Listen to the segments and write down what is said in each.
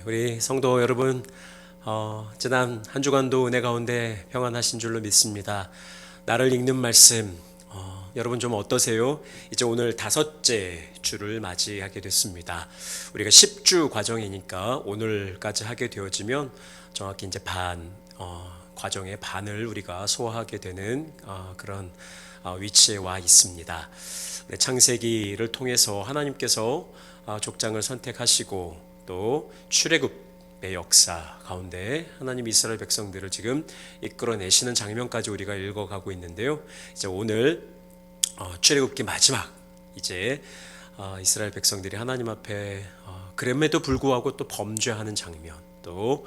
우리 성도 여러분, 지난 한 주간도 은혜 가운데 평안하신 줄로 믿습니다. 나를 읽는 말씀, 여러분 좀 어떠세요? 이제 오늘 5째 주를 맞이하게 됐습니다. 우리가 10주 과정이니까 오늘까지 하게 되어지면 정확히 이제 과정의 반을 우리가 소화하게 되는 그런 위치에 와 있습니다. 창세기를 통해서 하나님께서 족장을 선택하시고 또 출애굽의 역사 가운데 하나님 이스라엘 백성들을 지금 이끌어내시는 장면까지 우리가 읽어가고 있는데요. 이제 오늘 출애굽기 마지막 이제 이스라엘 백성들이 하나님 앞에 그럼에도 불구하고 또 범죄하는 장면, 또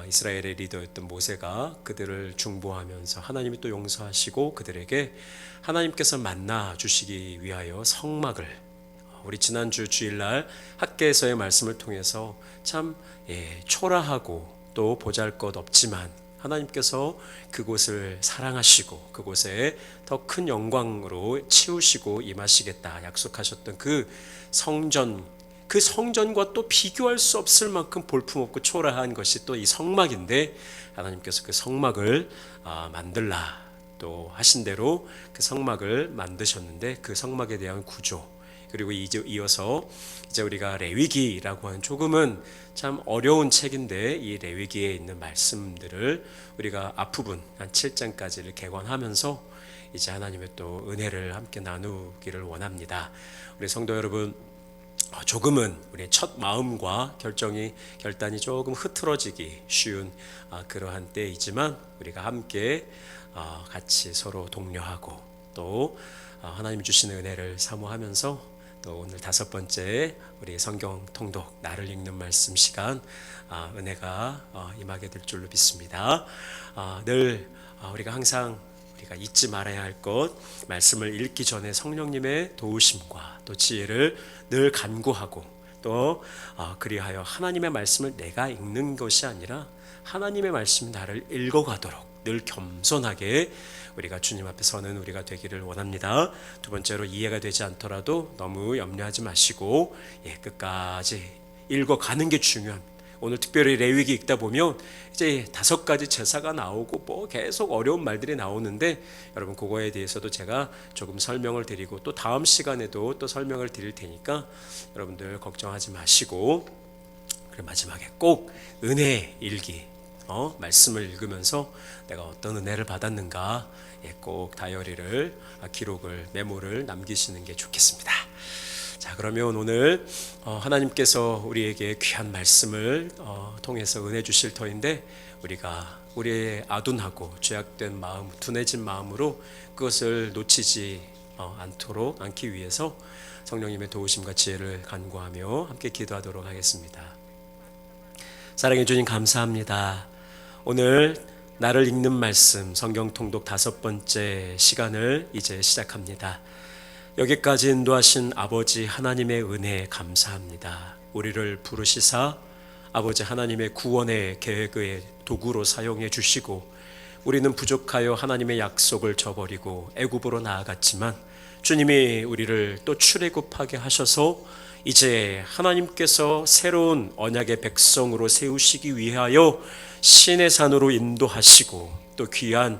이스라엘의 리더였던 모세가 그들을 중보하면서 하나님이 또 용서하시고 그들에게 하나님께서 만나 주시기 위하여 성막을, 우리 지난주 주일날 학계에서의 말씀을 통해서 참 초라하고 또 보잘것없지만 하나님께서 그곳을 사랑하시고 그곳에 더 큰 영광으로 치우시고 임하시겠다 약속하셨던 그 성전과 또 비교할 수 없을 만큼 볼품없고 초라한 것이 또 이 성막인데, 하나님께서 그 성막을 만들라 또 하신 대로 그 성막을 만드셨는데, 그 성막에 대한 구조, 그리고 이어서 이제 우리가 레위기라고 하는 조금은 참 어려운 책인데, 이 레위기에 있는 말씀들을 우리가 앞부분 한 7장까지를 개관하면서 이제 하나님의 또 은혜를 함께 나누기를 원합니다. 우리 성도 여러분, 조금은 우리의 첫 마음과 결단이 조금 흐트러지기 쉬운 그러한 때이지만, 우리가 함께 같이 서로 독려하고 또 하나님 주시는 은혜를 사모하면서 또 오늘 5번째 우리 성경 통독 나를 읽는 말씀 시간 은혜가 임하게 될 줄로 믿습니다. 늘 우리가 항상 우리가 잊지 말아야 할 것, 말씀을 읽기 전에 성령님의 도우심과 또 지혜를 늘 간구하고, 또 그리하여 하나님의 말씀을 내가 읽는 것이 아니라 하나님의 말씀이 나를 읽어가도록 늘 겸손하게 우리가 주님 앞에 서는 우리가 되기를 원합니다. 두 번째로, 이해가 되지 않더라도 너무 염려하지 마시고 끝까지 읽어가는 게 중요합니다. 오늘 특별히 레위기 읽다 보면 이제 5가지 제사가 나오고 뭐 계속 어려운 말들이 나오는데, 여러분 그거에 대해서도 제가 조금 설명을 드리고 또 다음 시간에도 또 설명을 드릴 테니까 여러분들 걱정하지 마시고, 그리고 마지막에 꼭 은혜 일기, 말씀을 읽으면서 내가 어떤 은혜를 받았는가 꼭 다이어리를 기록을 메모를 남기시는 게 좋겠습니다. 자, 그러면 오늘 하나님께서 우리에게 귀한 말씀을 통해서 은혜 주실 터인데, 우리가 우리의 아둔하고 죄악된 마음, 둔해진 마음으로 그것을 놓치지 않기 위해서 성령님의 도우심과 지혜를 간구하며 함께 기도하도록 하겠습니다. 사랑해 주님 감사합니다. 오늘 나를 읽는 말씀 성경 통독 5번째 시간을 이제 시작합니다. 여기까지 인도하신 아버지 하나님의 은혜에 감사합니다. 우리를 부르시사 아버지 하나님의 구원의 계획의 도구로 사용해 주시고, 우리는 부족하여 하나님의 약속을 저버리고 애굽으로 나아갔지만 주님이 우리를 또 출애굽하게 하셔서 이제 하나님께서 새로운 언약의 백성으로 세우시기 위하여 신의 산으로 인도하시고 또 귀한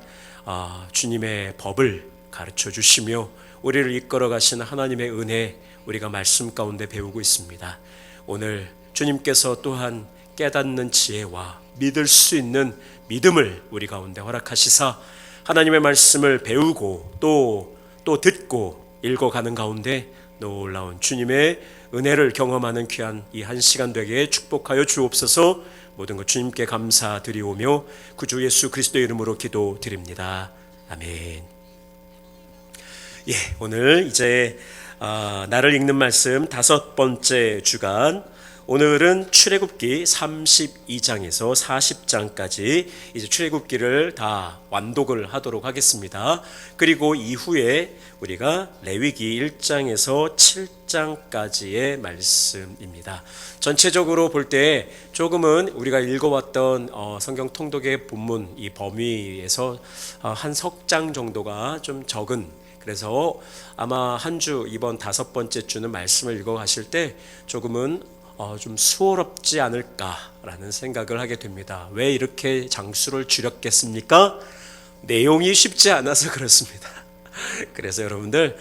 주님의 법을 가르쳐 주시며 우리를 이끌어 가시는 하나님의 은혜, 우리가 말씀 가운데 배우고 있습니다. 오늘 주님께서 또한 깨닫는 지혜와 믿을 수 있는 믿음을 우리 가운데 허락하시사 하나님의 말씀을 배우고 또 듣고 읽어가는 가운데 놀라운 주님의 은혜를 경험하는 귀한 이 한 시간 되게 축복하여 주옵소서. 모든 것 주님께 감사드리오며 구주 예수 그리스도의 이름으로 기도드립니다. 아멘. 오늘 이제 나를 읽는 말씀 5번째 주간, 오늘은 출애굽기 32장에서 40장까지 이제 출애굽기를 다 완독을 하도록 하겠습니다. 그리고 이후에 우리가 레위기 1장에서 7장까지의 말씀입니다. 전체적으로 볼 때 조금은 우리가 읽어왔던 성경 통독의 본문 이 범위에서 한 석 장 정도가 좀 적은, 그래서 아마 한 주 이번 5번째 주는 말씀을 읽어 가실 때 조금은 좀 수월없지 않을까라는 생각을 하게 됩니다. 왜 이렇게 장수를 줄였겠습니까? 내용이 쉽지 않아서 그렇습니다. 그래서 여러분들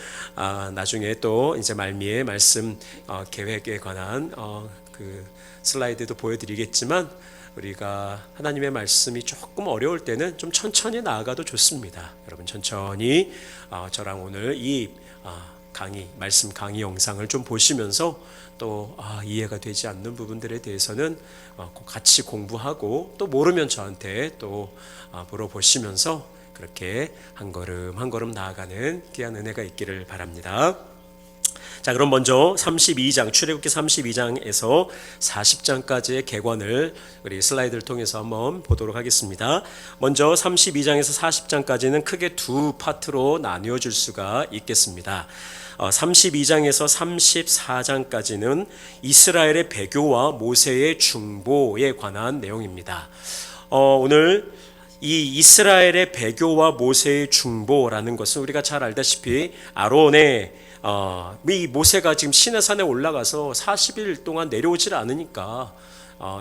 나중에 또 이제 말미에 말씀 계획에 관한 그 슬라이드도 보여드리겠지만 우리가 하나님의 말씀이 조금 어려울 때는 좀 천천히 나아가도 좋습니다. 여러분 천천히 저랑 오늘 이 말씀 강의 영상을 좀 보시면서 또 이해가 되지 않는 부분들에 대해서는 같이 공부하고 또 모르면 저한테 또 물어보시면서 그렇게 한 걸음 한 걸음 나아가는 귀한 은혜가 있기를 바랍니다. 자, 그럼 먼저 32장 출애굽기 32장에서 40장까지의 개관을 우리 슬라이드를 통해서 한번 보도록 하겠습니다. 먼저 32장에서 40장까지는 크게 두 파트로 나뉘어 줄 수가 있겠습니다. 32장에서 34장까지는 이스라엘의 배교와 모세의 중보에 관한 내용입니다. 오늘 이 이스라엘의 배교와 모세의 중보라는 것은 우리가 잘 알다시피 아론의 이 모세가 지금 시내산에 올라가서 40일 동안 내려오질 않으니까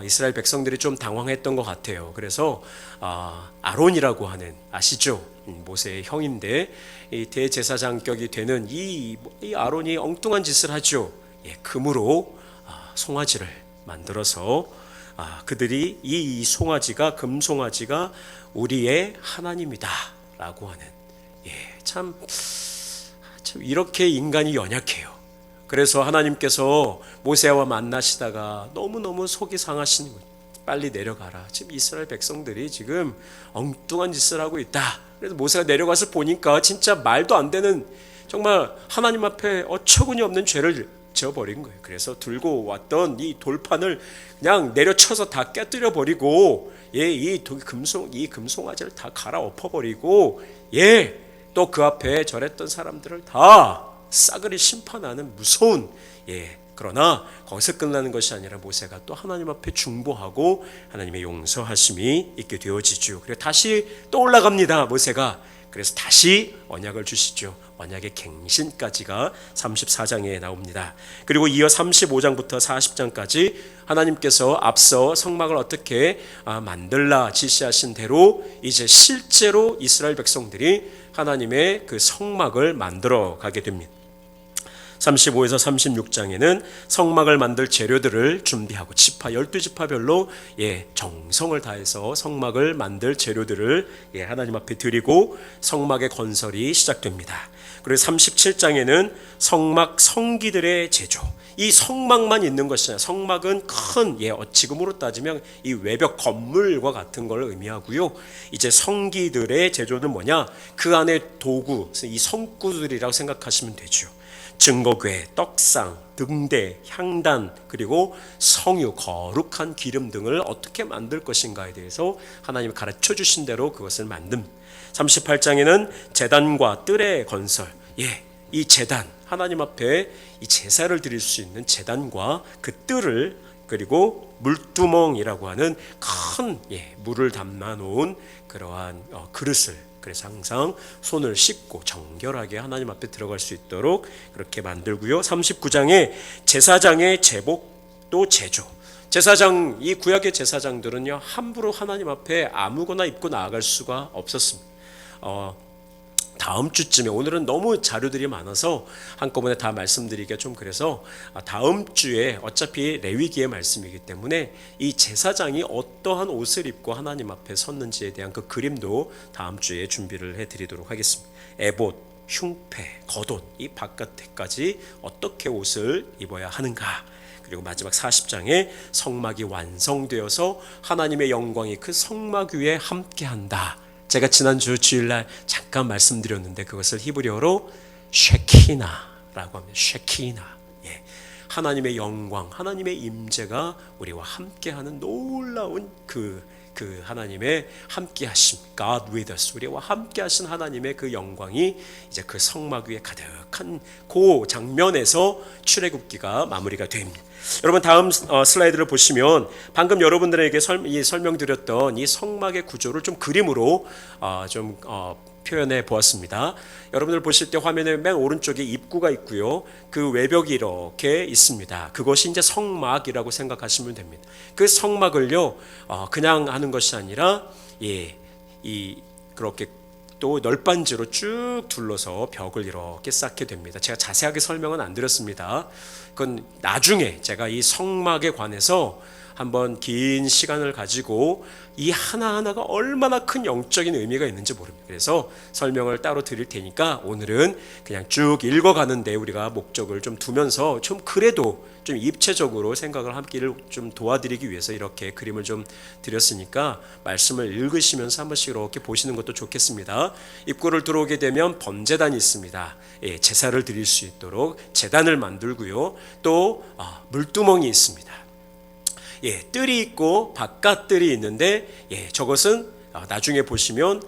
이스라엘 백성들이 좀 당황했던 것 같아요. 그래서 아론이라고 하는 아시죠? 모세의 형인데 이 대제사장격이 되는 이 아론이 엉뚱한 짓을 하죠. 금으로 송아지를 만들어서 그들이 이 송아지가 금송아지가 우리의 하나님이다라고 하는 참 이렇게 인간이 연약해요. 그래서 하나님께서 모세와 만나시다가 너무너무 속이 상하시는 거예요. 빨리 내려가라. 지금 이스라엘 백성들이 지금 엉뚱한 짓을 하고 있다. 그래서 모세가 내려가서 보니까 진짜 말도 안 되는 정말 하나님 앞에 어처구니 없는 죄를 지어버린 거예요. 그래서 들고 왔던 이 돌판을 그냥 내려쳐서 다 깨뜨려 버리고 이 금송아지를 다 갈아엎어 버리고 또 그 앞에 절했던 사람들을 다 싸그리 심판하는 무서운 그러나 거기서 끝나는 것이 아니라 모세가 또 하나님 앞에 중보하고 하나님의 용서하심이 있게 되어지죠. 그리고 다시 또 올라갑니다. 모세가. 그래서 다시 언약을 주시죠. 언약의 갱신까지가 34장에 나옵니다. 그리고 이어 35장부터 40장까지 하나님께서 앞서 성막을 어떻게 만들라 지시하신 대로 이제 실제로 이스라엘 백성들이 하나님의 그 성막을 만들어 가게 됩니다. 35에서 36장에는 성막을 만들 재료들을 준비하고 12지파별로 정성을 다해서 성막을 만들 재료들을 하나님 앞에 드리고 성막의 건설이 시작됩니다. 그리고 37장에는 성막 성기들의 제조, 이 성막만 있는 것이 아니라 성막은 큰 지금으로 따지면 이 외벽 건물과 같은 걸 의미하고요. 이제 성기들의 제조는 뭐냐? 그 안에 도구, 이 성구들이라고 생각하시면 되죠. 증거궤, 떡상, 등대, 향단, 그리고 성유, 거룩한 기름 등을 어떻게 만들 것인가에 대해서 하나님이 가르쳐 주신 대로 그것을 만듦. 38장에는 제단과 뜰의 건설, 이 제단, 하나님 앞에 이 제사를 드릴 수 있는 제단과 그 뜰을, 그리고 물두멍이라고 하는 큰 물을 담아 놓은 그러한 그릇을, 그래서 항상 손을 씻고 정결하게 하나님 앞에 들어갈 수 있도록 그렇게 만들고요. 39장에 제사장의 제복도 제조. 제사장, 이 구약의 제사장들은요 함부로 하나님 앞에 아무거나 입고 나아갈 수가 없었습니다. 다음 주쯤에, 오늘은 너무 자료들이 많아서 한꺼번에 다 말씀드리기가 좀 그래서 다음 주에 어차피 레위기의 말씀이기 때문에 이 제사장이 어떠한 옷을 입고 하나님 앞에 섰는지에 대한 그 그림도 다음 주에 준비를 해드리도록 하겠습니다. 에봇, 흉패, 겉옷, 이 바깥에까지 어떻게 옷을 입어야 하는가. 그리고 마지막 40장에 성막이 완성되어서 하나님의 영광이 그 성막 위에 함께한다. 제가 지난주 주일날 잠깐 말씀드렸는데 그것을 히브리어로 쉐키나라고 합니다. 쉐키나. 하나님의 영광, 하나님의 임재가 우리와 함께하는 놀라운 그 하나님의 함께하심, God with us, 우리와 함께하신 하나님의 그 영광이 이제 그 성막 위에 가득한 그 장면에서 출애굽기가 마무리가 됩니다. 여러분 다음 슬라이드를 보시면 방금 여러분들에게 설명드렸던 이 성막의 구조를 좀 그림으로 좀 표현해 보았습니다. 여러분들 보실 때 화면에 맨 오른쪽에 입구가 있고요. 그 외벽이 이렇게 있습니다. 그것이 이제 성막이라고 생각하시면 됩니다. 그 성막을요, 그냥 하는 것이 아니라, 그렇게 또 널빤지로 쭉 둘러서 벽을 이렇게 쌓게 됩니다. 제가 자세하게 설명은 안 드렸습니다. 그건 나중에 제가 이 성막에 관해서 한번 긴 시간을 가지고 이 하나하나가 얼마나 큰 영적인 의미가 있는지 모릅니다. 그래서 설명을 따로 드릴 테니까 오늘은 그냥 쭉 읽어가는데 우리가 목적을 좀 두면서 좀 그래도 좀 입체적으로 생각을 하기를 좀 도와드리기 위해서 이렇게 그림을 좀 드렸으니까 말씀을 읽으시면서 한 번씩 이렇게 보시는 것도 좋겠습니다. 입구를 들어오게 되면 번제단이 있습니다. 제사를 드릴 수 있도록 제단을 만들고요. 또 물두멍이 있습니다. 뜰이 있고 바깥 뜰이 있는데 저것은 나중에 보시면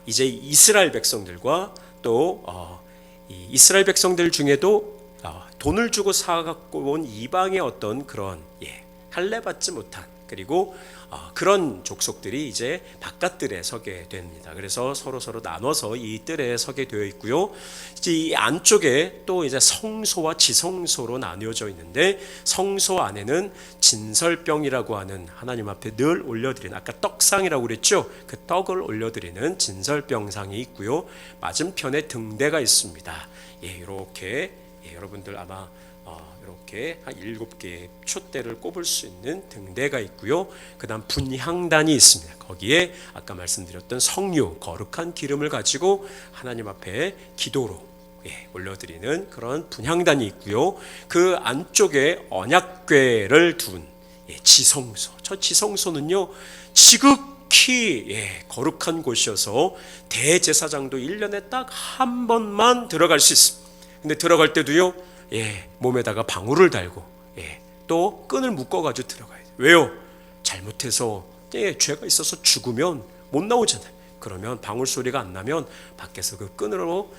이제 이스라엘 백성들과 또 이스라엘 백성들 중에도 돈을 주고 사갖고 온 이방의 어떤 그런 할례 받지 못한 그리고 그런 족속들이 이제 바깥 뜰에 서게 됩니다. 그래서 서로 나눠서 이 뜰에 서게 되어 있고요. 이 안쪽에 또 이제 성소와 지성소로 나뉘어져 있는데 성소 안에는 진설병이라고 하는 하나님 앞에 늘 올려드리는 아까 떡상이라고 그랬죠. 그 떡을 올려드리는 진설병상이 있고요. 맞은편에 등대가 있습니다. 이렇게 여러분들 아마 이렇게 한 7개의 촛대를 꼽을 수 있는 등대가 있고요. 그 다음 분향단이 있습니다. 거기에 아까 말씀드렸던 성유, 거룩한 기름을 가지고 하나님 앞에 기도로 올려드리는 그런 분향단이 있고요. 그 안쪽에 언약궤를 둔 지성소. 저 지성소는요, 지극히 거룩한 곳이어서 대제사장도 1년에 딱 한 번만 들어갈 수 있습니다. 근데 들어갈 때도요, 몸에다가 방울을 달고 또 끈을 묶어가지고 들어가야 돼요. 왜요? 잘못해서 죄가 있어서 죽으면 못 나오잖아요. 그러면 방울 소리가 안 나면 밖에서 그 끈으로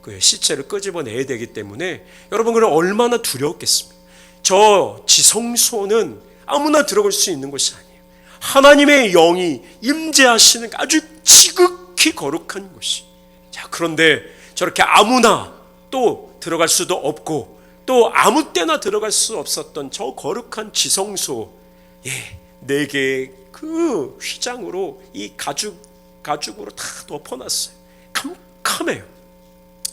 그 시체를 끄집어내야 되기 때문에 여러분 그럼 얼마나 두려웠겠습니까? 저 지성소는 아무나 들어갈 수 있는 것이 아니에요. 하나님의 영이 임재하시는 아주 지극히 거룩한 곳이. 자, 그런데 저렇게 아무나 또 들어갈 수도 없고 또 아무 때나 들어갈 수 없었던 저 거룩한 지성소 4개의 그 휘장으로 이 가죽으로 다 덮어놨어요. 캄캄해요.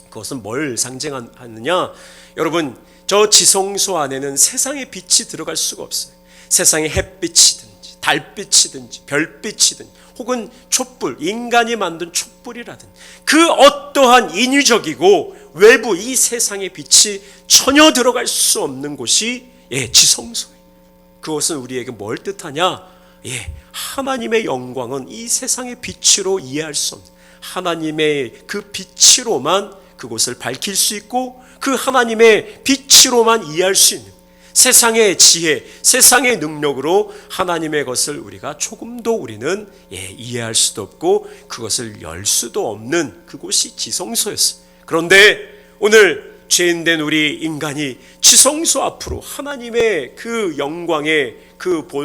그것은 뭘 상징하느냐? 여러분, 저 지성소 안에는 세상의 빛이 들어갈 수가 없어요. 세상의 햇빛이든지 달빛이든지 별빛이든지 혹은 촛불, 인간이 만든 촛불이라든 그 어떠한 인위적이고 외부 이 세상의 빛이 전혀 들어갈 수 없는 곳이 지성소예요. 그것은 우리에게 뭘 뜻하냐? 하나님의 영광은 이 세상의 빛으로 이해할 수 없는 하나님의 그 빛으로만 그곳을 밝힐 수 있고 그 하나님의 빛으로만 이해할 수 있는 세상의 지혜, 세상의 능력으로 하나님의 것을 우리가 조금도 우리는 이해할 수도 없고 그것을 열 수도 없는 그곳이 지성소였어요. 그런데 오늘 죄인된 우리 인간이 지성소 앞으로 하나님의 그 영광의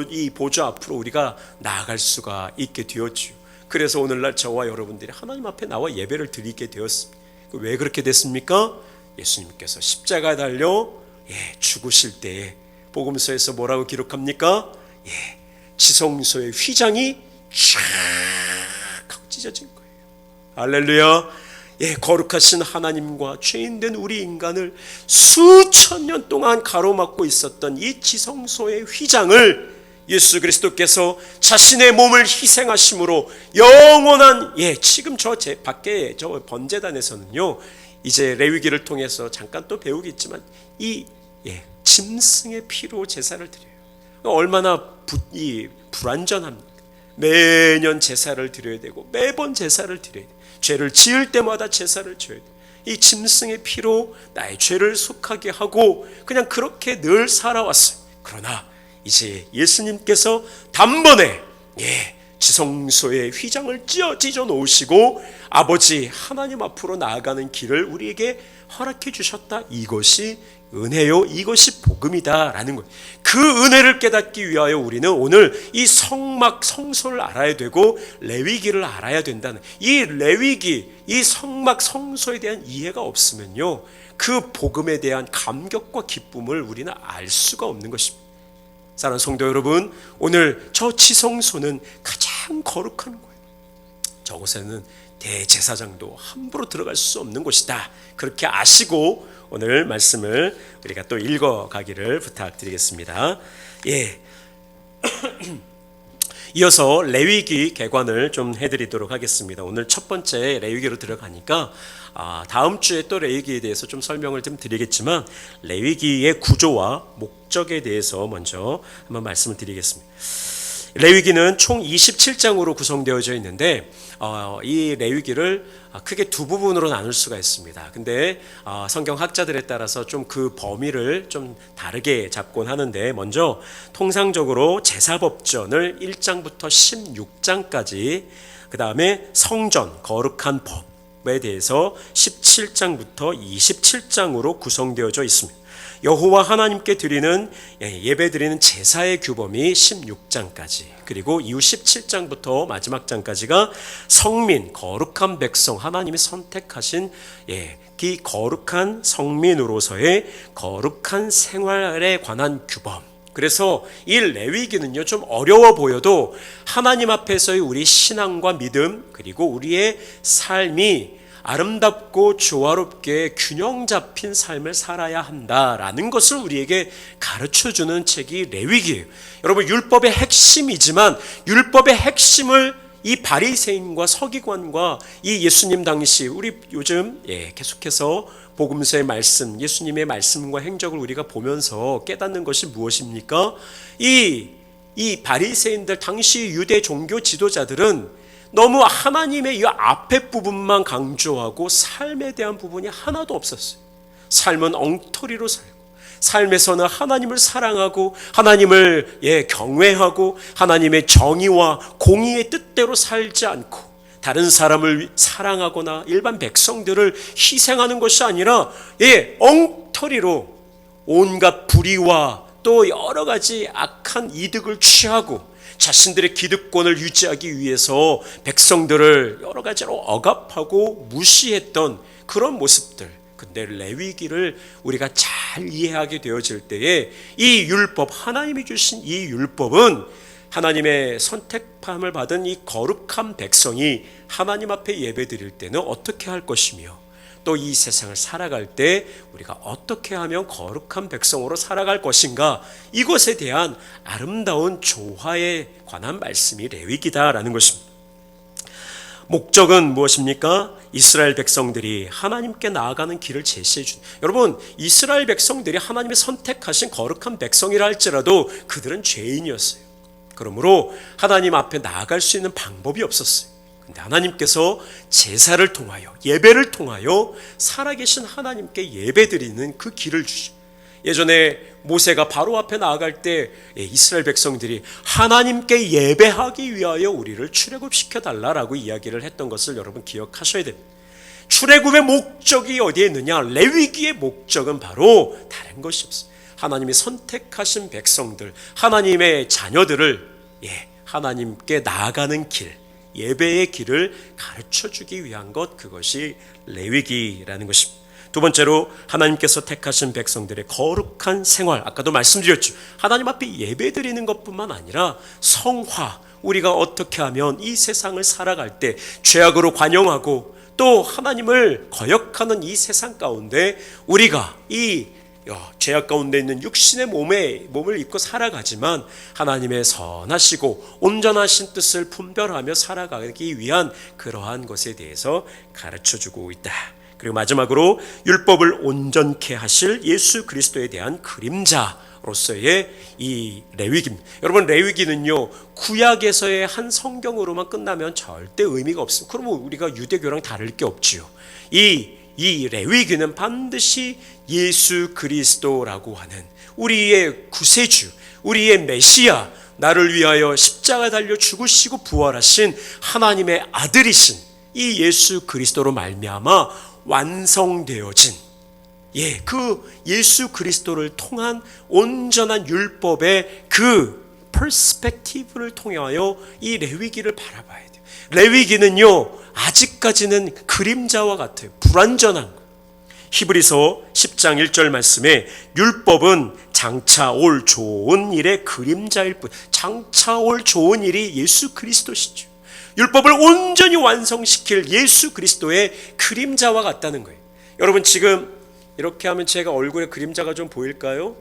이 보좌 앞으로 우리가 나아갈 수가 있게 되었죠. 그래서 오늘날 저와 여러분들이 하나님 앞에 나와 예배를 드리게 되었습니다. 왜 그렇게 됐습니까? 예수님께서 십자가에 달려 죽으실 때에 복음서에서 뭐라고 기록합니까? 지성소의 휘장이 쫙 하고 찢어진 거예요. 할렐루야. 거룩하신 하나님과 죄인된 우리 인간을 수천 년 동안 가로막고 있었던 이 지성소의 휘장을 예수 그리스도께서 자신의 몸을 희생하심으로 영원한 지금 저 밖에 저 번제단에서는요, 이제 레위기를 통해서 잠깐 또 배우겠지만 이 짐승의 피로 제사를 드려요. 얼마나 불완전합니까? 매년 제사를 드려야 되고 매번 제사를 드려야 돼요. 죄를 지을 때마다 제사를 줘야 돼요. 이 짐승의 피로 나의 죄를 속하게 하고 그냥 그렇게 늘 살아왔어요. 그러나 이제 예수님께서 단번에 지성소의 휘장을 찢어 놓으시고 아버지 하나님 앞으로 나아가는 길을 우리에게 허락해 주셨다. 이것이 은혜요, 이것이 복음이다라는 것. 그 은혜를 깨닫기 위하여 우리는 오늘 이 성막 성소를 알아야 되고 레위기를 알아야 된다는, 이 레위기, 이 성막 성소에 대한 이해가 없으면요, 그 복음에 대한 감격과 기쁨을 우리는 알 수가 없는 것입니다. 사랑하는 성도 여러분, 오늘 저 지성소는 가장 거룩한 거예요. 저곳에는 대제사장도 함부로 들어갈 수 없는 곳이다. 그렇게 아시고 오늘 말씀을 우리가 또 읽어가기를 부탁드리겠습니다. 예. 이어서 레위기 개관을 좀 해드리도록 하겠습니다. 오늘 첫 번째 레위기로 들어가니까 다음 주에 또 레위기에 대해서 좀 설명을 좀 드리겠지만, 레위기의 구조와 목적에 대해서 먼저 한번 말씀을 드리겠습니다. 레위기는 총 27장으로 구성되어져 있는데 이 레위기를 크게 두 부분으로 나눌 수가 있습니다. 근데 성경 학자들에 따라서 좀 그 범위를 좀 다르게 잡곤 하는데, 먼저 통상적으로 제사법전을 1장부터 16장까지, 그 다음에 성전 거룩한 법에 대해서 17장부터 27장으로 구성되어져 있습니다. 여호와 하나님께 드리는 예배 드리는 제사의 규범이 16장까지, 그리고 이후 17장부터 마지막 장까지가 성민, 거룩한 백성, 하나님이 선택하신 이 거룩한 성민으로서의 거룩한 생활에 관한 규범. 그래서 이 레위기는요, 좀 어려워 보여도 하나님 앞에서의 우리 신앙과 믿음, 그리고 우리의 삶이 아름답고 조화롭게 균형 잡힌 삶을 살아야 한다라는 것을 우리에게 가르쳐주는 책이 레위기예요. 여러분, 율법의 핵심이지만 율법의 핵심을 이 바리새인과 서기관과 이 예수님 당시, 우리 요즘 계속해서 복음서의 말씀, 예수님의 말씀과 행적을 우리가 보면서 깨닫는 것이 무엇입니까? 이 바리새인들, 당시 유대 종교 지도자들은 너무 하나님의 이 앞에 부분만 강조하고 삶에 대한 부분이 하나도 없었어요. 삶은 엉터리로 살고, 삶에서는 하나님을 사랑하고 하나님을 경외하고 하나님의 정의와 공의의 뜻대로 살지 않고, 다른 사람을 사랑하거나 일반 백성들을 희생하는 것이 아니라 엉터리로 온갖 불의와 또 여러 가지 악한 이득을 취하고 자신들의 기득권을 유지하기 위해서 백성들을 여러 가지로 억압하고 무시했던 그런 모습들. 근데 레위기를 우리가 잘 이해하게 되어질 때에 이 율법, 하나님이 주신 이 율법은 하나님의 선택함을 받은 이 거룩한 백성이 하나님 앞에 예배드릴 때는 어떻게 할 것이며, 또 이 세상을 살아갈 때 우리가 어떻게 하면 거룩한 백성으로 살아갈 것인가, 이것에 대한 아름다운 조화에 관한 말씀이 레위기다라는 것입니다. 목적은 무엇입니까? 이스라엘 백성들이 하나님께 나아가는 길을 제시해 준, 여러분, 이스라엘 백성들이 하나님의 선택하신 거룩한 백성이라 할지라도 그들은 죄인이었어요. 그러므로 하나님 앞에 나아갈 수 있는 방법이 없었어요. 근데 하나님께서 제사를 통하여, 예배를 통하여 살아계신 하나님께 예배드리는 그 길을 주시고, 예전에 모세가 바로 앞에 나아갈 때 이스라엘 백성들이 하나님께 예배하기 위하여 우리를 출애굽시켜달라고 이야기를 했던 것을 여러분 기억하셔야 됩니다. 출애굽의 목적이 어디에 있느냐? 레위기의 목적은 바로 다른 것이 없어요. 하나님이 선택하신 백성들, 하나님의 자녀들을 하나님께 나아가는 길, 예배의 길을 가르쳐주기 위한 것, 그것이 레위기라는 것입니다. 두 번째로, 하나님께서 택하신 백성들의 거룩한 생활, 아까도 말씀드렸죠. 하나님 앞에 예배드리는 것뿐만 아니라 성화, 우리가 어떻게 하면 이 세상을 살아갈 때 죄악으로 관영하고 또 하나님을 거역하는 이 세상 가운데 우리가 이 죄악 가운데 있는 육신의 몸을 입고 살아가지만 하나님의 선하시고 온전하신 뜻을 분별하며 살아가기 위한 그러한 것에 대해서 가르쳐주고 있다. 그리고 마지막으로, 율법을 온전케 하실 예수 그리스도에 대한 그림자로서의 이 레위기입니다. 여러분, 레위기는요, 구약에서의 한 성경으로만 끝나면 절대 의미가 없습니다. 그러면 우리가 유대교랑 다를 게 없지요. 이 레위기는 반드시 예수 그리스도라고 하는 우리의 구세주, 우리의 메시아, 나를 위하여 십자가 달려 죽으시고 부활하신 하나님의 아들이신 이 예수 그리스도로 말미암아 완성되어진 그 예수 그리스도를 통한 온전한 율법의 그 퍼스펙티브를 통하여 이 레위기를 바라봐야 돼요. 레위기는요 아직까지는 그림자와 같아요. 불완전한 거예요. 히브리서 10장 1절 말씀에 율법은 장차 올 좋은 일의 그림자일 뿐, 장차 올 좋은 일이 예수 그리스도시죠. 율법을 온전히 완성시킬 예수 그리스도의 그림자와 같다는 거예요. 여러분 지금 이렇게 하면 제가 얼굴에 그림자가 좀 보일까요?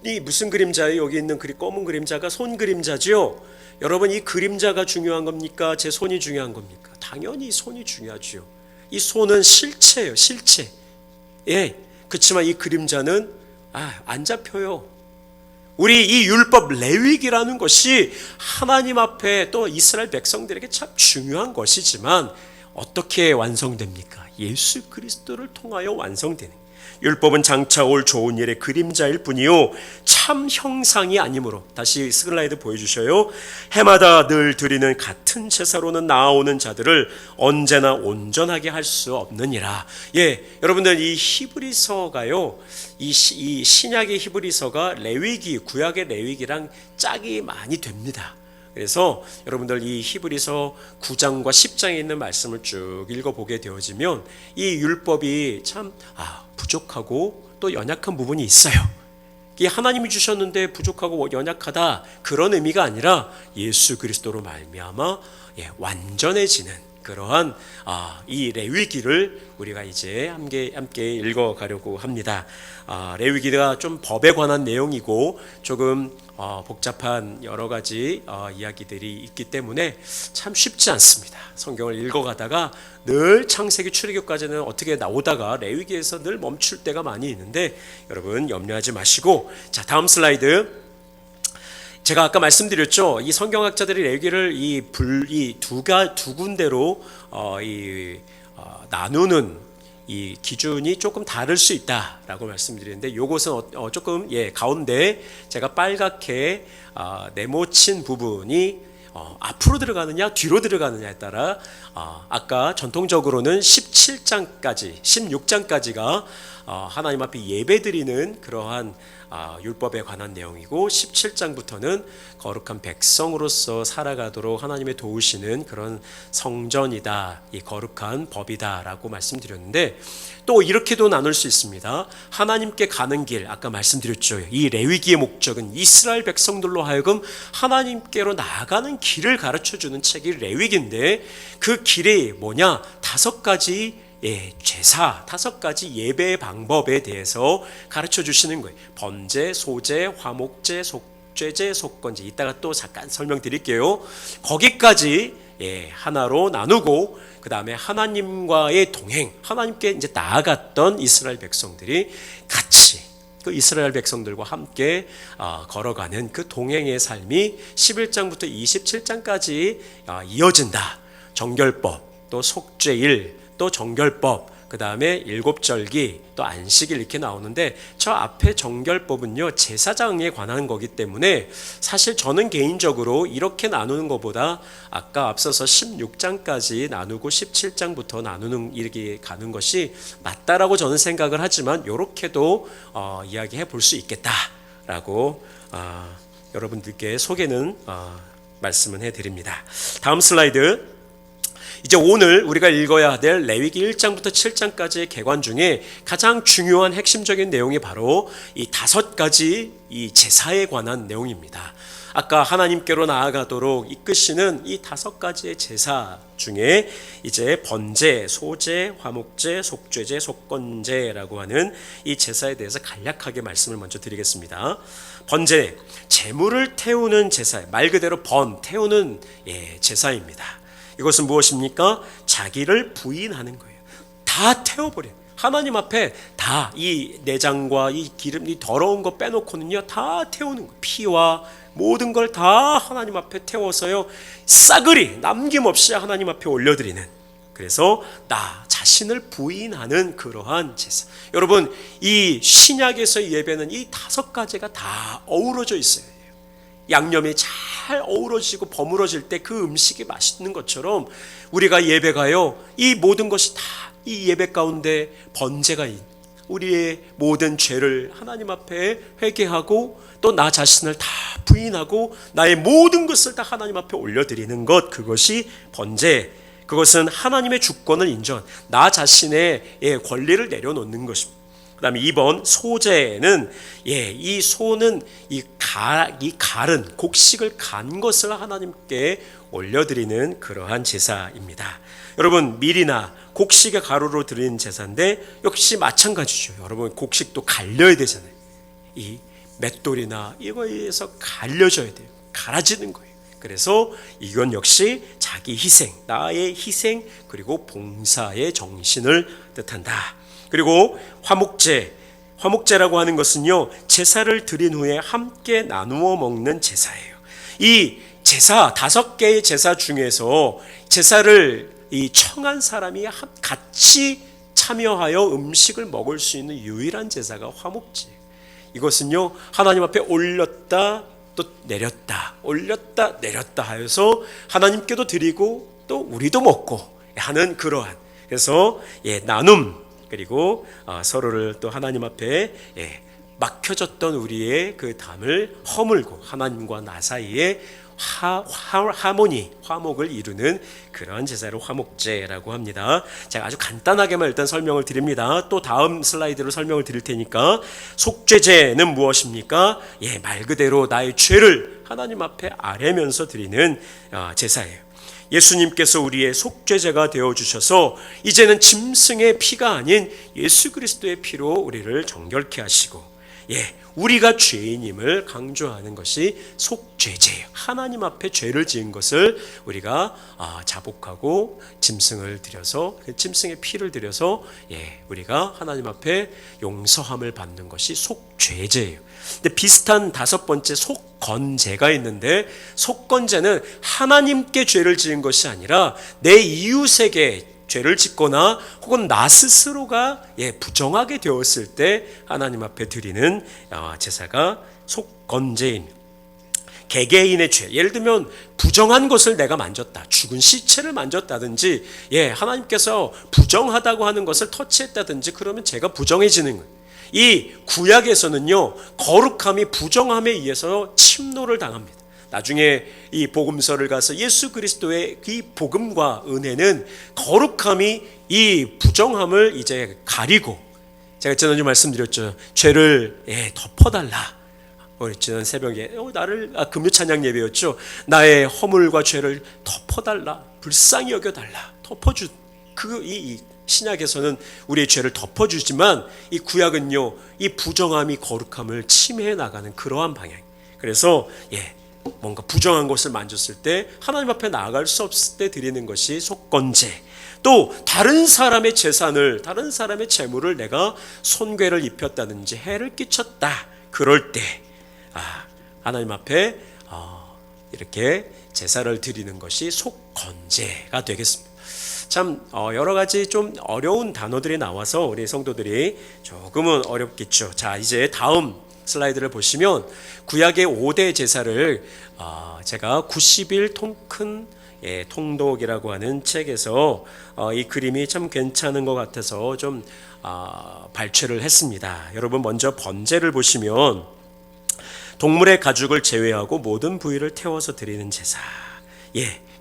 이 무슨 그림자예요? 여기 있는 검은 그림자가 손 그림자죠. 여러분 이 그림자가 중요한 겁니까? 제 손이 중요한 겁니까? 당연히 손이 중요하죠. 이 손은 실체예요, 실체. 그렇지만 이 그림자는 안 잡혀요. 우리 이 율법 레위기라는 것이 하나님 앞에 또 이스라엘 백성들에게 참 중요한 것이지만 어떻게 완성됩니까? 예수 그리스도를 통하여 완성되는 율법은 장차 올 좋은 일의 그림자일 뿐이요 참 형상이 아니므로. 다시 슬라이드 보여주셔요. 해마다 늘 드리는 같은 제사로는 나아오는 자들을 언제나 온전하게 할 수 없느니라. 여러분들 이 히브리서가요 이 신약의 히브리서가 레위기, 구약의 레위기랑 짝이 많이 됩니다. 그래서 여러분들 이 히브리서 9장과 10장에 있는 말씀을 쭉 읽어보게 되어지면 이 율법이 참 부족하고 또 연약한 부분이 있어요. 이 하나님이 주셨는데 부족하고 연약하다 그런 의미가 아니라 예수 그리스도로 말미암아 완전해지는 그러한 이 레위기를 우리가 이제 함께 읽어가려고 합니다. 레위기가 좀 법에 관한 내용이고 조금 복잡한 여러 가지 이야기들이 있기 때문에 참 쉽지 않습니다. 성경을 읽어가다가 늘 창세기 출애굽까지는 어떻게 나오다가 레위기에서 늘 멈출 때가 많이 있는데 여러분 염려하지 마시고, 자 다음 슬라이드. 제가 아까 말씀드렸죠. 이 성경학자들이 레위기를 이 두 군데로 나누는 이 기준이 조금 다를 수 있다라고 말씀드리는데, 이것은 조금 가운데 제가 빨갛게 네모친 부분이 앞으로 들어가느냐 뒤로 들어가느냐에 따라 아까 전통적으로는 17장까지 16장까지가 하나님 앞에 예배드리는 그러한 율법에 관한 내용이고, 17장부터는 거룩한 백성으로서 살아가도록 하나님의 도우시는 그런 성전이다, 이 거룩한 법이다 라고 말씀드렸는데, 또 이렇게도 나눌 수 있습니다. 하나님께 가는 길, 아까 말씀드렸죠. 이 레위기의 목적은 이스라엘 백성들로 하여금 하나님께로 나아가는 길을 가르쳐주는 책이 레위기인데, 그 길이 뭐냐? 5가지 제사, 5가지 예배의 방법에 대해서 가르쳐 주시는 거예요. 번제, 소제, 화목제, 속죄제, 속건제. 이따가 또 잠깐 설명드릴게요. 거기까지 하나로 나누고, 그 다음에 하나님과의 동행, 하나님께 이제 나아갔던 이스라엘 백성들이 같이 그 이스라엘 백성들과 함께 걸어가는 그 동행의 삶이 11장부터 27장까지 이어진다. 정결법, 또 속죄일, 또 정결법, 그 다음에 일곱절기, 또 안식일 이렇게 나오는데, 저 앞에 정결법은요 제사장에 관한 거기 때문에 사실 저는 개인적으로 이렇게 나누는 것보다 아까 앞서서 16장까지 나누고 17장부터 나누는 이렇게 가는 것이 맞다라고 저는 생각을 하지만, 이렇게도 이야기해 볼 수 있겠다라고 여러분들께 소개는 말씀은 해드립니다. 다음 슬라이드. 이제 오늘 우리가 읽어야 될 레위기 1장부터 7장까지의 개관 중에 가장 중요한 핵심적인 내용이 바로 이 5가지 이 제사에 관한 내용입니다. 아까 하나님께로 나아가도록 이끄시는 이 5가지의 제사 중에 이제 번제, 소제, 화목제, 속죄제, 속건제라고 하는 이 제사에 대해서 간략하게 말씀을 먼저 드리겠습니다. 번제, 제물을 태우는 제사, 말 그대로 태우는 제사입니다. 이것은 무엇입니까? 자기를 부인하는 거예요. 다 태워버려요. 하나님 앞에 다 이 내장과 이 기름, 이 더러운 거 빼놓고는요 다 태우는 거예요. 피와 모든 걸 다 하나님 앞에 태워서요 싸그리 남김없이 하나님 앞에 올려드리는, 그래서 나 자신을 부인하는 그러한 제사. 여러분 이 신약에서의 예배는 이 5가지가 다 어우러져 있어요. 양념이 잘 어우러지고 버무러질 때 그 음식이 맛있는 것처럼 우리가 예배가요, 이 모든 것이 다 이 예배 가운데 번제가 우리의 모든 죄를 하나님 앞에 회개하고 또 나 자신을 다 부인하고 나의 모든 것을 다 하나님 앞에 올려드리는 것, 그것이 번제. 그것은 하나님의 주권을 인정, 나 자신의 권리를 내려놓는 것입니다. 그 다음에 2번 소제는, 이 소는 이 갈은 곡식을 간 것을 하나님께 올려드리는 그러한 제사입니다. 여러분, 밀이나 곡식의 가루로 드리는 제사인데 역시 마찬가지죠. 여러분, 곡식도 갈려야 되잖아요. 이 맷돌이나 이거에서 갈려져야 돼요. 갈아지는 거예요. 그래서 이건 역시 자기 희생, 나의 희생, 그리고 봉사의 정신을 뜻한다. 그리고 화목제라고 하는 것은요, 제사를 드린 후에 함께 나누어 먹는 제사예요. 이 제사, 5개의 제사 중에서 제사를 이 청한 사람이 같이 참여하여 음식을 먹을 수 있는 유일한 제사가 화목제예요. 이것은요, 하나님 앞에 올렸다 또 내렸다, 올렸다 내렸다 하여서 하나님께도 드리고 또 우리도 먹고 하는 그러한, 그래서 나눔, 그리고 서로를 또 하나님 앞에 막혀졌던 우리의 그 담을 허물고 하나님과 나 사이에 하모니, 화목을 이루는 그런 제사를 화목제라고 합니다. 제가 아주 간단하게만 일단 설명을 드립니다. 또 다음 슬라이드로 설명을 드릴 테니까, 속죄제는 무엇입니까? 말 그대로 나의 죄를 하나님 앞에 아뢰면서 드리는 제사예요. 예수님께서 우리의 속죄제가 되어주셔서 이제는 짐승의 피가 아닌 예수 그리스도의 피로 우리를 정결케 하시고, 우리가 죄인임을 강조하는 것이 속죄제예요. 하나님 앞에 죄를 지은 것을 우리가 자복하고 짐승을 들여서, 그 짐승의 피를 들여서 우리가 하나님 앞에 용서함을 받는 것이 속죄제예요. 근데 비슷한 5번째 속건제가 있는데, 속건제는 하나님께 죄를 지은 것이 아니라 내 이웃에게 죄를 짓거나 혹은 나 스스로가 부정하게 되었을 때 하나님 앞에 드리는 제사가 속건제입니다. 개개인의 죄, 예를 들면 부정한 것을 내가 만졌다, 죽은 시체를 만졌다든지, 하나님께서 부정하다고 하는 것을 터치했다든지, 그러면 죄가 부정해지는 거예요. 이 구약에서는요, 거룩함이 부정함에 의해서 침노를 당합니다. 나중에 이 복음서를 가서 예수 그리스도의 이 복음과 은혜는 거룩함이 이 부정함을 이제 가리고, 제가 지난주 말씀드렸죠. 죄를 덮어달라. 우리 지난 새벽에 금요 찬양 예배였죠. 나의 허물과 죄를 덮어달라, 불쌍히 여겨달라, 덮어주. 이 신약에서는 우리의 죄를 덮어주지만 이 구약은요, 이 부정함이 거룩함을 침해해 나가는 그러한 방향. 그래서 뭔가 부정한 것을 만졌을 때 하나님 앞에 나아갈 수 없을 때 드리는 것이 속건제. 또 다른 사람의 재산을, 다른 사람의 재물을 내가 손괴를 입혔다든지 해를 끼쳤다, 그럴 때 하나님 앞에 이렇게 제사를 드리는 것이 속건제가 되겠습니다. 참 여러 가지 좀 어려운 단어들이 나와서 우리 성도들이 조금은 어렵겠죠. 자, 이제 다음 슬라이드를 보시면 구약의 5대 제사를 제가 90일 통큰 통독이라고 하는 책에서 이 그림이 참 괜찮은 것 같아서 좀 발췌를 했습니다. 여러분, 먼저 번제를 보시면 동물의 가죽을 제외하고 모든 부위를 태워서 드리는 제사.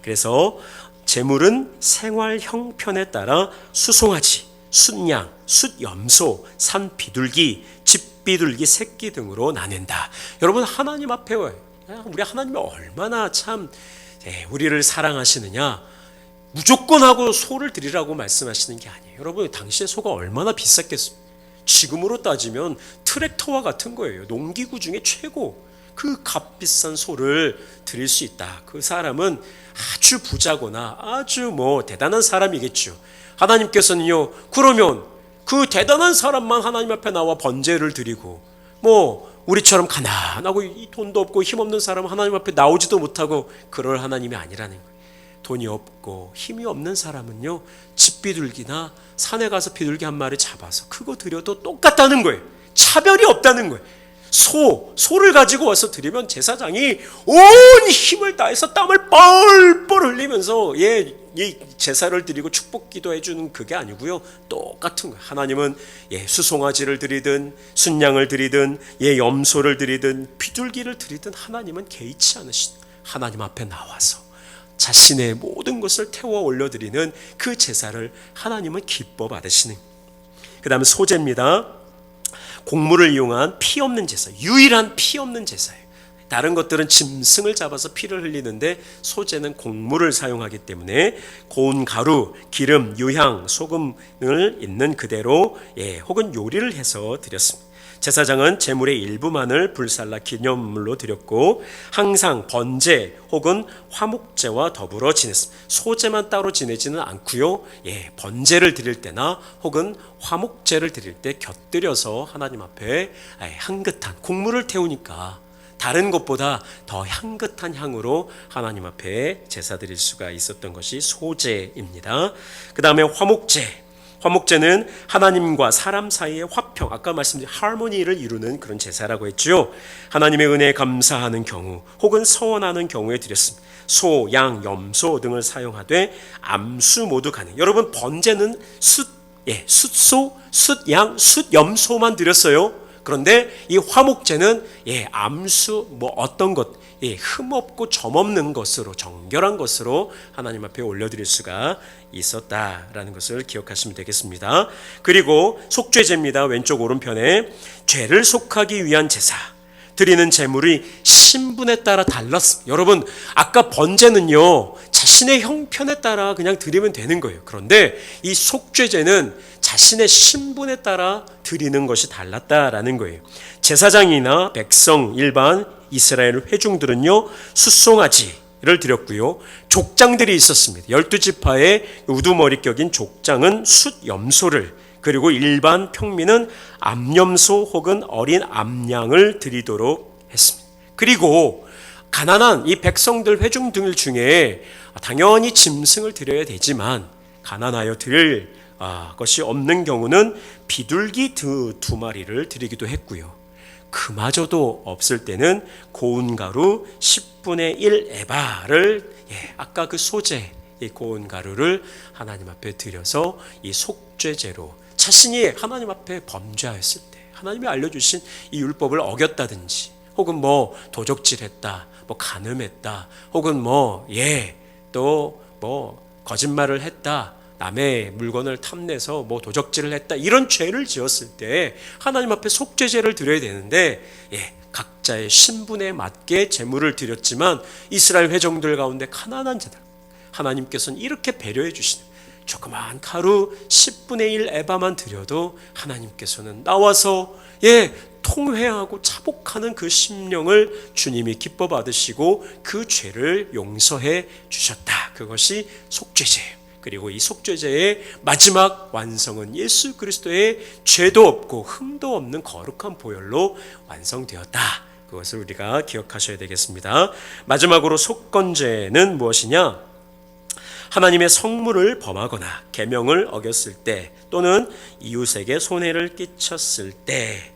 그래서 제물은 생활 형편에 따라 수송아지, 숫양, 숫염소, 산 비둘기, 집 비둘기 새끼 등으로 나뉜다. 여러분, 하나님 앞에 우리 하나님이 얼마나 참 우리를 사랑하시느냐. 무조건 하고 소를 드리라고 말씀하시는 게 아니에요. 여러분, 당시에 소가 얼마나 비쌌겠습니까? 지금으로 따지면 트랙터와 같은 거예요. 농기구 중에 최고 그 값비싼 소를 드릴 수 있다. 그 사람은 아주 부자거나 아주 대단한 사람이겠죠. 하나님께서는요, 그러면 그 대단한 사람만 하나님 앞에 나와 번제를 드리고, 우리처럼 가난하고 돈도 없고 힘없는 사람은 하나님 앞에 나오지도 못하고 그럴 하나님이 아니라는 거예요. 돈이 없고 힘이 없는 사람은요, 집비둘기나 산에 가서 비둘기 한 마리 잡아서 그거 드려도 똑같다는 거예요. 차별이 없다는 거예요. 소를 가지고 와서 드리면 제사장이 온 힘을 다해서 땀을 뻘뻘 흘리면서 이 제사를 드리고 축복 기도해 주는 그게 아니고요. 똑같은 거예요. 하나님은 수송아지를 드리든 순양을 드리든 염소를 드리든 비둘기를 드리든 하나님은 개의치 않으신 하나님 앞에 나와서 자신의 모든 것을 태워 올려드리는 그 제사를 하나님은 기뻐 받으시는. 그 다음에 소제입니다. 곡물을 이용한 피 없는 제사, 유일한 피 없는 제사예요. 다른 것들은 짐승을 잡아서 피를 흘리는데 소제는 곡물을 사용하기 때문에 고운 가루, 기름, 유향, 소금을 있는 그대로 혹은 요리를 해서 드렸습니다. 제사장은 제물의 일부만을 불살라 기념물로 드렸고 항상 번제 혹은 화목제와 더불어 지냈습니다. 소제만 따로 지내지는 않고요. 번제를 드릴 때나 혹은 화목제를 드릴 때 곁들여서 하나님 앞에 향긋한 곡물을 태우니까 다른 것보다 더 향긋한 향으로 하나님 앞에 제사 드릴 수가 있었던 것이 소제입니다. 그 다음에 화목제. 화목제는 하나님과 사람 사이의 화평, 아까 말씀드린 하모니를 이루는 그런 제사라고 했죠. 하나님의 은혜에 감사하는 경우 혹은 서원하는 경우에 드렸습니다. 소, 양, 염소 등을 사용하되 암수 모두 가능. 여러분 번제는 숫소, 숫양, 숫염소만 드렸어요. 그런데 이 화목제는 암수 어떤 것 흠없고 점없는 것으로 정결한 것으로 하나님 앞에 올려드릴 수가 있었다라는 것을 기억하시면 되겠습니다. 그리고 속죄제입니다. 왼쪽 오른편에 죄를 속하기 위한 제사. 드리는 제물이 신분에 따라 달랐습니다. 여러분 아까 번제는요 자신의 형편에 따라 그냥 드리면 되는 거예요. 그런데 이 속죄제는 자신의 신분에 따라 드리는 것이 달랐다라는 거예요. 제사장이나 백성 일반 이스라엘 회중들은요 숫송아지를 드렸고요. 족장들이 있었습니다. 12지파의 우두머리격인 족장은 숫염소를, 그리고 일반 평민은 암염소 혹은 어린 암양을 드리도록 했습니다. 그리고 가난한 이 백성들 회중들 중에 당연히 짐승을 드려야 되지만 가난하여 드릴 것이 없는 경우는 비둘기 두 마리를 드리기도 했고요. 그마저도 없을 때는 고운 가루 10분의 1 에바를 아까 그 소제 고운 가루를 하나님 앞에 드려서 이 속죄제로 자신이 하나님 앞에 범죄하였을 때 하나님이 알려주신 이 율법을 어겼다든지 혹은 도적질했다, 간음했다, 혹은 또 거짓말을 했다, 남의 물건을 탐내서 도적질을 했다, 이런 죄를 지었을 때 하나님 앞에 속죄제를 드려야 되는데 각자의 신분에 맞게 제물을 드렸지만 이스라엘 회중들 가운데 가난한 자들 하나님께서는 이렇게 배려해 주시는 조그만 가루 10분의 1 에바만 드려도 하나님께서는 나와서 통회하고 차복하는 그 심령을 주님이 기뻐 받으시고 그 죄를 용서해 주셨다. 그것이 속죄제예요. 그리고 이 속죄제의 마지막 완성은 예수 그리스도의 죄도 없고 흠도 없는 거룩한 보혈로 완성되었다. 그것을 우리가 기억하셔야 되겠습니다. 마지막으로 속건제는 무엇이냐? 하나님의 성물을 범하거나 계명을 어겼을 때 또는 이웃에게 손해를 끼쳤을 때,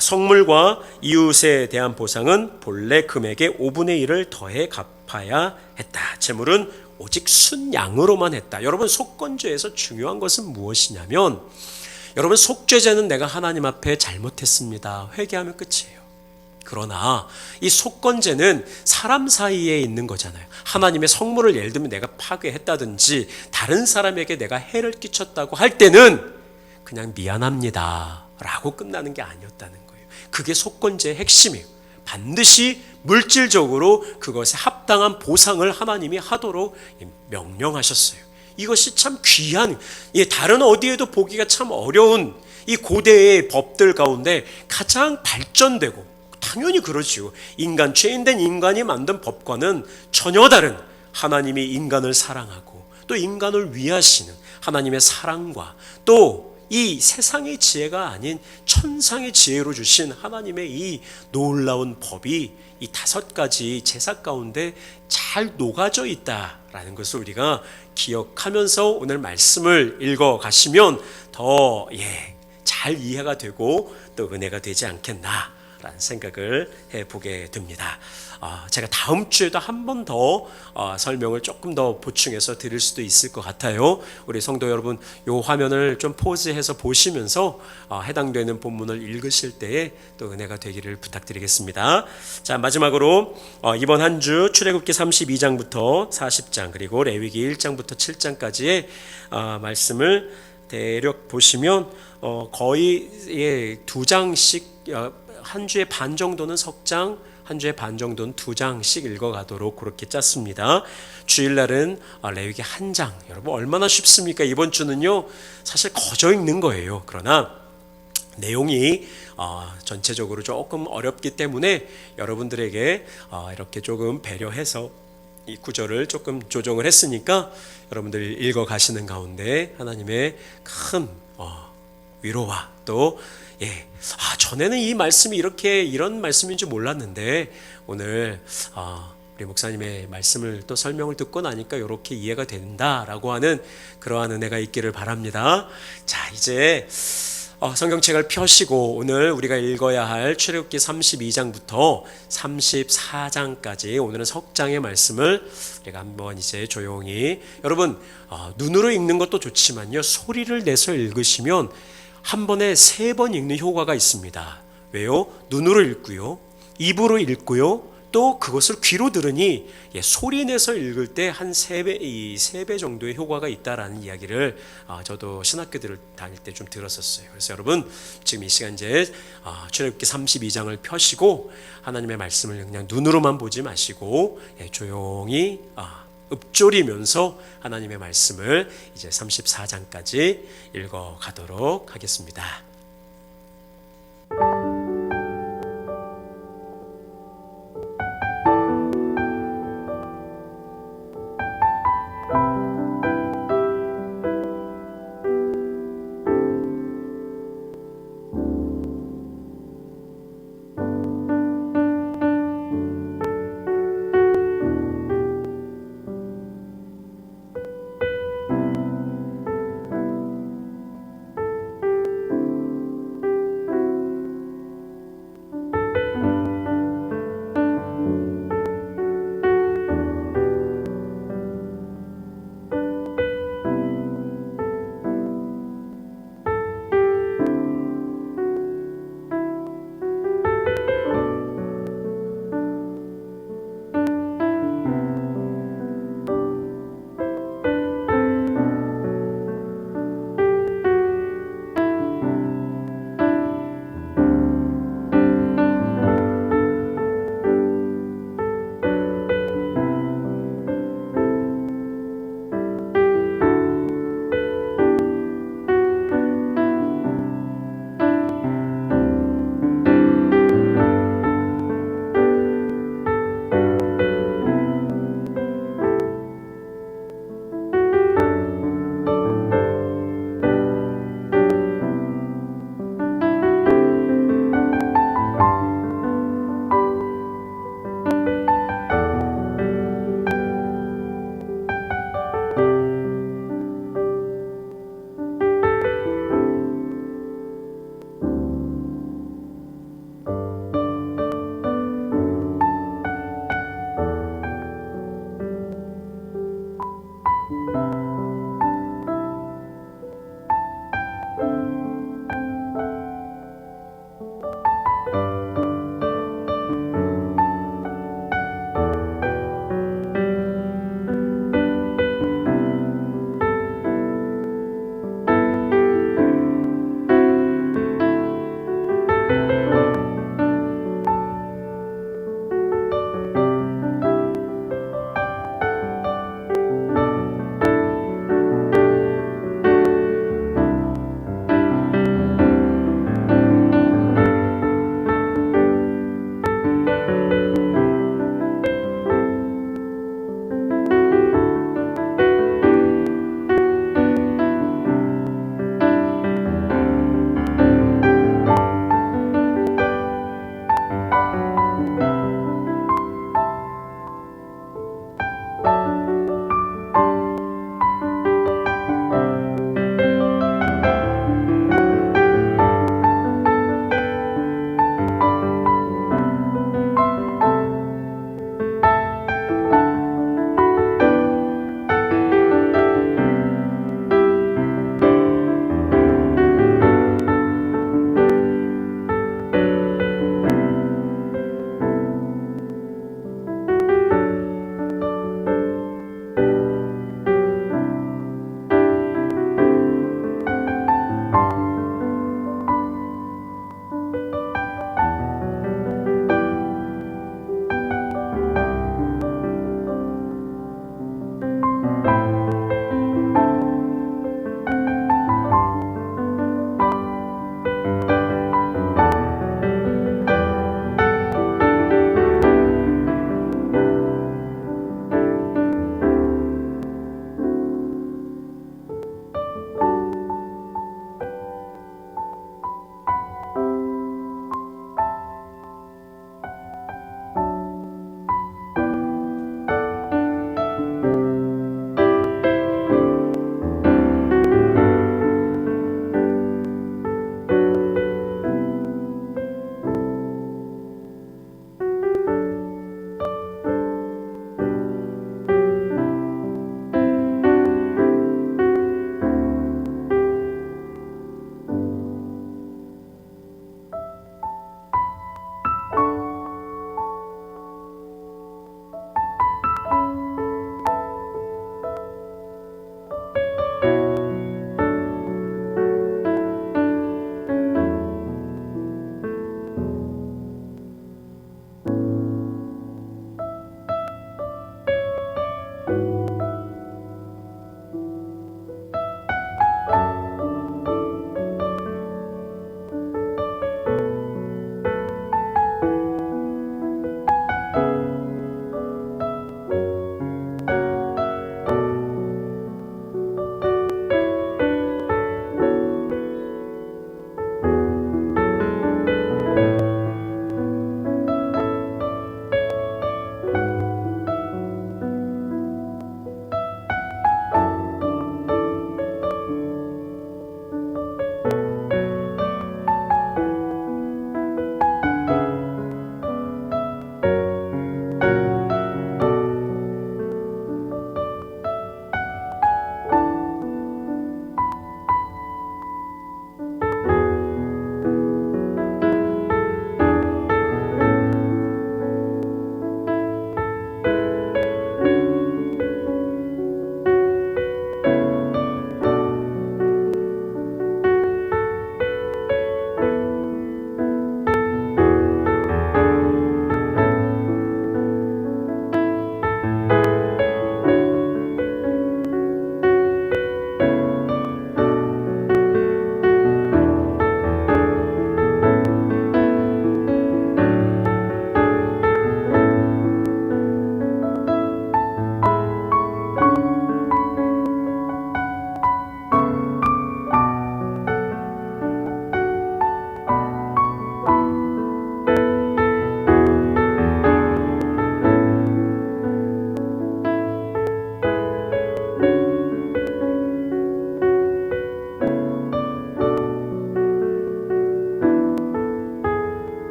성물과 이웃에 대한 보상은 본래 금액의 5분의 1을 더해 갚아야 했다. 제물은 오직 순양으로만 했다. 여러분 속건제에서 중요한 것은 무엇이냐면, 여러분 속죄제는 내가 하나님 앞에 잘못했습니다, 회개하면 끝이에요. 그러나 이 속건제는 사람 사이에 있는 거잖아요. 하나님의 성물을 예를 들면 내가 파괴했다든지 다른 사람에게 내가 해를 끼쳤다고 할 때는 그냥 미안합니다 라고 끝나는 게 아니었다는 거예요. 그게 속건제의 핵심이에요. 반드시 물질적으로 그것에 합당한 보상을 하나님이 하도록 명령하셨어요. 이것이 참 귀한, 다른 어디에도 보기가 참 어려운 이 고대의 법들 가운데 가장 발전되고, 당연히 그렇지요, 죄인된 인간이 만든 법과는 전혀 다른 하나님이 인간을 사랑하고 또 인간을 위하시는 하나님의 사랑과 또 이 세상의 지혜가 아닌 천상의 지혜로 주신 하나님의 이 놀라운 법이 이 5가지 제사 가운데 잘 녹아져 있다라는 것을 우리가 기억하면서 오늘 말씀을 읽어 가시면 더 잘 이해가 되고 또 은혜가 되지 않겠나라는 생각을 해보게 됩니다. 제가 다음 주에도 한 번 더 설명을 조금 더 보충해서 드릴 수도 있을 것 같아요. 우리 성도 여러분, 요 화면을 좀 포즈해서 보시면서 해당되는 본문을 읽으실 때에 또 은혜가 되기를 부탁드리겠습니다. 자, 마지막으로 이번 한 주 출애굽기 32장부터 40장 그리고 레위기 1장부터 7장까지의 말씀을 대략 보시면 거의 두 장씩 한 주에 반 정도는 석장, 한 주에 반 정도는 두 장씩 읽어가도록 그렇게 짰습니다. 주일날은 레위기 한 장. 여러분 얼마나 쉽습니까? 이번 주는요 사실 거저 읽는 거예요. 그러나 내용이 전체적으로 조금 어렵기 때문에 여러분들에게 이렇게 조금 배려해서 이 구절을 조금 조정을 했으니까 여러분들이 읽어 가시는 가운데 하나님의 큰 위로와 또 전에는 이 말씀이 이런 말씀인 줄 몰랐는데 오늘 우리 목사님의 말씀을 또 설명을 듣고 나니까 이렇게 이해가 된다라고 하는 그러한 은혜가 있기를 바랍니다. 자, 이제 성경책을 펴시고 오늘 우리가 읽어야 할 출애굽기 32장부터 34장까지 오늘은 석장의 말씀을 우리가 한번 이제 조용히 여러분 눈으로 읽는 것도 좋지만요 소리를 내서 읽으시면 한 번에 3번 읽는 효과가 있습니다. 왜요? 눈으로 읽고요, 입으로 읽고요, 또 그것을 귀로 들으니 소리 내서 읽을 때 한 3배 정도의 효과가 있다라는 이야기를 저도 신학교들을 다닐 때 좀 들었었어요. 그래서 여러분 지금 이 시간 이제 출애굽기 32장을 펴시고 하나님의 말씀을 그냥 눈으로만 보지 마시고 조용히 읊조리면서 하나님의 말씀을 이제 34장까지 읽어 가도록 하겠습니다.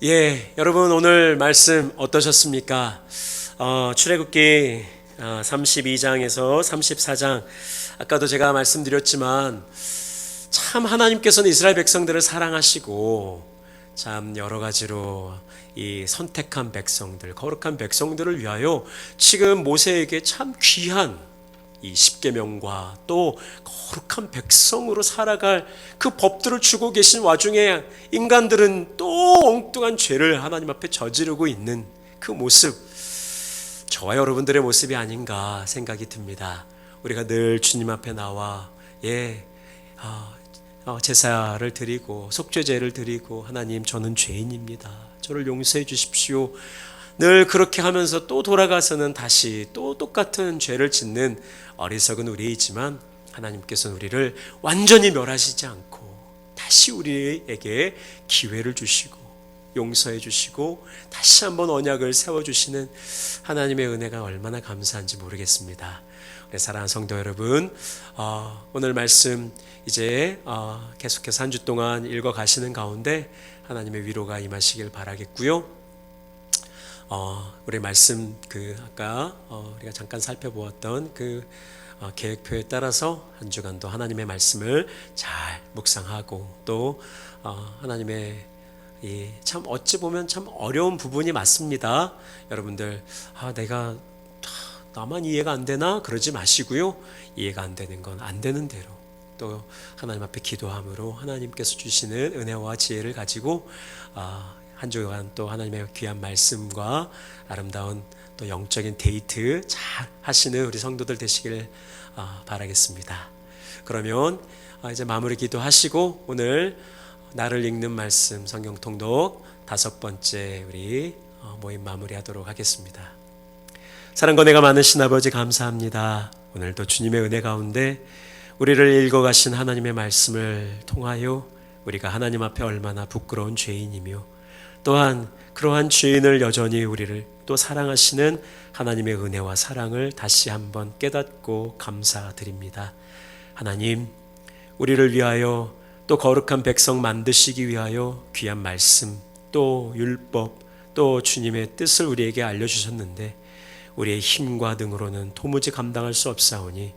예, 여러분 오늘 말씀 어떠셨습니까? 출애굽기 32장에서 34장, 아까도 제가 말씀드렸지만 참 하나님께서는 이스라엘 백성들을 사랑하시고 참 여러 가지로 이 선택한 백성들, 거룩한 백성들을 위하여 지금 모세에게 참 귀한 이 십계명과 또 거룩한 백성으로 살아갈 그 법들을 주고 계신 와중에 인간들은 또 엉뚱한 죄를 하나님 앞에 저지르고 있는 그 모습, 저와 여러분들의 모습이 아닌가 생각이 듭니다. 우리가 늘 주님 앞에 나와 제사를 드리고 속죄제를 드리고, 하나님 저는 죄인입니다, 저를 용서해 주십시오, 늘 그렇게 하면서 또 돌아가서는 다시 또 똑같은 죄를 짓는 어리석은 우리이지만, 하나님께서는 우리를 완전히 멸하시지 않고 다시 우리에게 기회를 주시고 용서해 주시고 다시 한번 언약을 세워주시는 하나님의 은혜가 얼마나 감사한지 모르겠습니다. 우리 사랑하는 성도 여러분, 오늘 말씀 이제 계속해서 한 주 동안 읽어 가시는 가운데 하나님의 위로가 임하시길 바라겠고요. 우리 말씀 아까 우리가 잠깐 살펴보았던 계획표에 따라서 한 주간도 하나님의 말씀을 잘 묵상하고, 또 하나님의 참 어찌 보면 참 어려운 부분이 맞습니다. 여러분들 나만 이해가 안 되나 그러지 마시고요. 이해가 안 되는 건 안 되는 대로 또 하나님 앞에 기도함으로 하나님께서 주시는 은혜와 지혜를 가지고 한 주간 또 하나님의 귀한 말씀과 아름다운 또 영적인 데이트 잘 하시는 우리 성도들 되시길 바라겠습니다. 그러면 이제 마무리 기도하시고 오늘 나를 읽는 말씀 성경 통독 5번째 우리 모임 마무리하도록 하겠습니다. 사랑과 은혜가 많으신 아버지 감사합니다. 오늘도 주님의 은혜 가운데 우리를 읽어가신 하나님의 말씀을 통하여 우리가 하나님 앞에 얼마나 부끄러운 죄인이며, 또한 그러한 죄인을 여전히 우리를 또 사랑하시는 하나님의 은혜와 사랑을 다시 한번 깨닫고 감사드립니다. 하나님, 우리를 위하여 또 거룩한 백성 만드시기 위하여 귀한 말씀, 또 율법, 또 주님의 뜻을 우리에게 알려주셨는데 우리의 힘과 등으로는 도무지 감당할 수 없사오니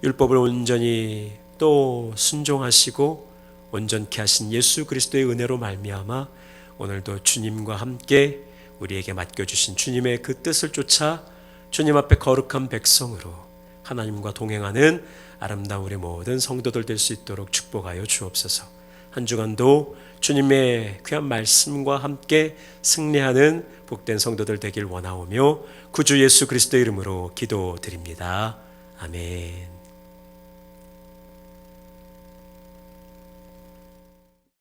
율법을 온전히 또 순종하시고 온전케 하신 예수 그리스도의 은혜로 말미암아 오늘도 주님과 함께 우리에게 맡겨주신 주님의 그 뜻을 쫓아 주님 앞에 거룩한 백성으로 하나님과 동행하는 아름다운 우리 모든 성도들 될 수 있도록 축복하여 주옵소서. 한 주간도 주님의 귀한 말씀과 함께 승리하는 복된 성도들 되길 원하오며 구주 예수 그리스도의 이름으로 기도드립니다. 아멘.